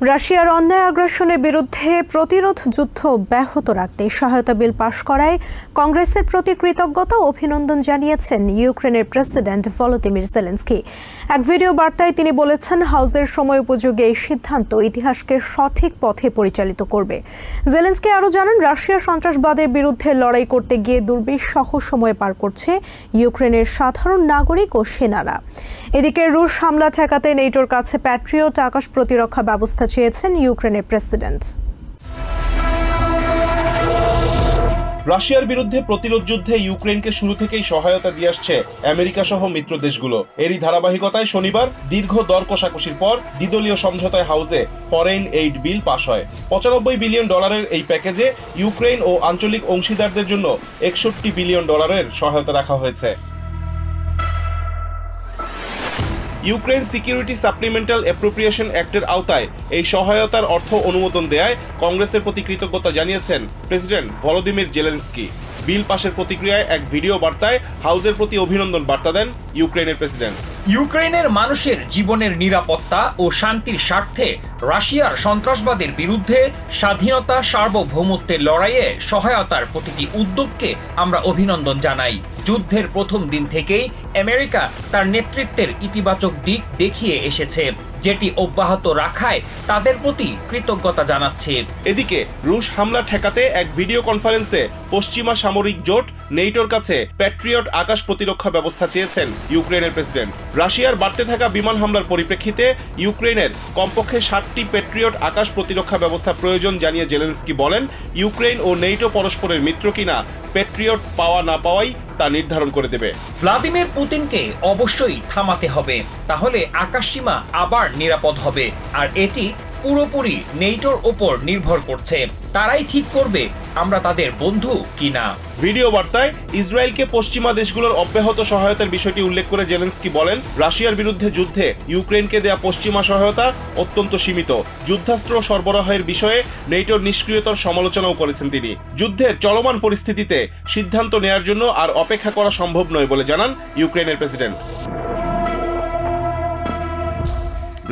রাশিয়ার অন্যায় আগ্রাসনের বিরুদ্ধে প্রতিরোধ যুদ্ধ ব্যাহত রাখতে সহায়তা বিল পাশ করায় কংগ্রেসের প্রতি কৃতজ্ঞতা ও অভিনন্দন জানিয়েছেন ইউক্রেনের প্রেসিডেন্ট ভলোদিমির জেলেনস্কি। এক ভিডিও বার্তায় তিনি বলেছেন, হাউসের সময় উপযোগী এই সিদ্ধান্ত ইতিহাসকে সঠিক পথে পরিচালিত করবে। জেলেনস্কি আরও জানান, রাশিয়ার সন্ত্রাসবাদের বিরুদ্ধে লড়াই করতে গিয়ে দুর্বিষহ সময় পার করছে ইউক্রেনের সাধারণ নাগরিক ও সেনারা। এদিকে রুশ হামলা ঠেকাতে নেটোর কাছে প্যাট্রিয়ট আকাশ প্রতিরক্ষা ব্যবস্থা চেয়েছেন ইউক্রেনের প্রেসিডেন্ট। রাশিয়ার বিরুদ্ধে প্রতিরোধ যুদ্ধে ইউক্রেনকে শুরু থেকেই সহায়তা দিয়ে আসছে আমেরিকা সহ মিত্র দেশগুলো। এরই ধারাবাহিকতায় শনিবার দীর্ঘ দর কষাকষির পর দ্বিদলীয় সমঝোতায় হাউসে ফরেন এইড বিল পাশ হয়। $95 বিলিয়ন এই প্যাকেজে ইউক্রেন ও আঞ্চলিক অংশীদারদের জন্য $61 বিলিয়ন সহায়তা রাখা হয়েছে। ইউক্রেন সিকিউরিটি সাপ্লিমেন্টাল অ্যাপ্রোপ্রিয়েশন অ্যাক্টের আওতায় এই সহায়তার অর্থ অনুমোদন দেয়ায় কংগ্রেসের প্রতি কৃতজ্ঞতা জানিয়েছেন প্রেসিডেন্ট ভলোদিমির জেলেনস্কি। বিল পাশের প্রতিক্রিয়ায় এক ভিডিও বার্তায় হাউসের প্রতি অভিনন্দন বার্তা দেন ইউক্রেনের প্রেসিডেন্ট। ইউক্রেনের মানুষের জীবনের নিরাপত্তা ও শান্তির স্বার্থে রাশিয়ার সন্ত্রাসবাদের বিরুদ্ধে স্বাধীনতা সার্বভৌমত্বের লড়াইয়ে সহায়তার প্রতিটি উদ্যোগকে আমরা অভিনন্দন জানাই। যুদ্ধের প্রথম দিন থেকেই আমেরিকা তার নেতৃত্বের ইতিবাচক দিক দেখিয়ে এসেছে, যেটি অব্যাহত রাখায় তাদের প্রতি কৃতজ্ঞতা জানাচ্ছে। এদিকে রুশ হামলা ঠেকাতে এক ভিডিও কনফারেন্সে পশ্চিমা সামরিক জোট নেটোর কাছে প্যাট্রিয়ট আকাশ প্রতিরক্ষা ব্যবস্থা চেয়েছেন ইউক্রেনের প্রেসিডেন্ট। রাশিয়ার বাড়তে থাকা বিমান হামলার পরিপ্রেক্ষিতে ইউক্রেনের কমপক্ষে 60টি প্যাট্রিয়ট আকাশ প্রতিরক্ষা ব্যবস্থা প্রয়োজন জানিয়ে জেলেনস্কি বলেন, ইউক্রেন ও নেটো পরস্পরের মিত্র কিনা প্যাট্রিয়ট পাওয়া না পাওয়াই তা নির্ধারণ করে দেবে। ভ্লাদিমির পুতিনকে অবশ্যই থামাতে হবে, তাহলে আকাশসীমা আবার নিরাপদ হবে। আর এটি পুরোপুরি নেটোর ওপর নির্ভর করছে। তারাই ঠিক করবে আমরা তাদের বন্ধু কিনা। ভিডিও বার্তায় ইসরায়েলকে পশ্চিমা দেশগুলোর অব্যাহত সহায়তার বিষয়টি উল্লেখ করে জেলেনস্কি বলেন, রাশিয়ার বিরুদ্ধে যুদ্ধে ইউক্রেনকে দেয়া পশ্চিমা সহায়তা অত্যন্ত সীমিত। যুদ্ধাস্ত্র সরবরাহের বিষয়ে নেটোর নিষ্ক্রিয়তার সমালোচনাও করেছেন তিনি। যুদ্ধের চলমান পরিস্থিতিতে সিদ্ধান্ত নেয়ার জন্য আর অপেক্ষা করা সম্ভব নয় বলে জানান ইউক্রেনের প্রেসিডেন্ট।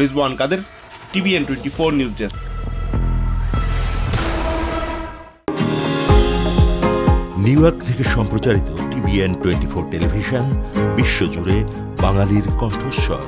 রিজওয়ান কাদের, TVN 24 news desk. New York থেকে সম্প্রচারিত TVN 24 টেলিভিশন বিশ্বজুড়ে বাঙালির কণ্ঠস্বর।